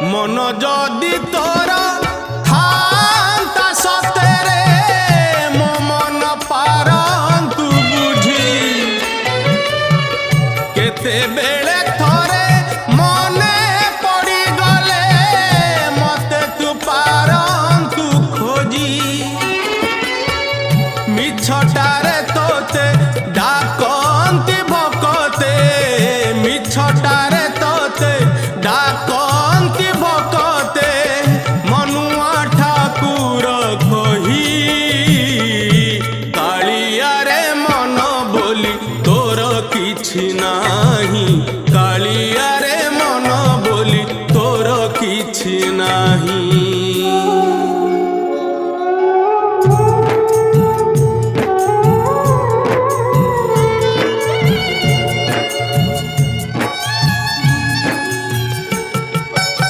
मन जदि तोर थांता सतेरे मो मन पारंतु बुझी केते बेले थरे मने पड़ी गले मते तू पारंतु खोजी मिछटारे तोते डाकंती भकते मिछटारे तोते डाकंती भकते मनुआ ठाकुर कही कालिया रे मन बोली तोर किछि नाही कालिया रे मन बोली तोर किछि नाही।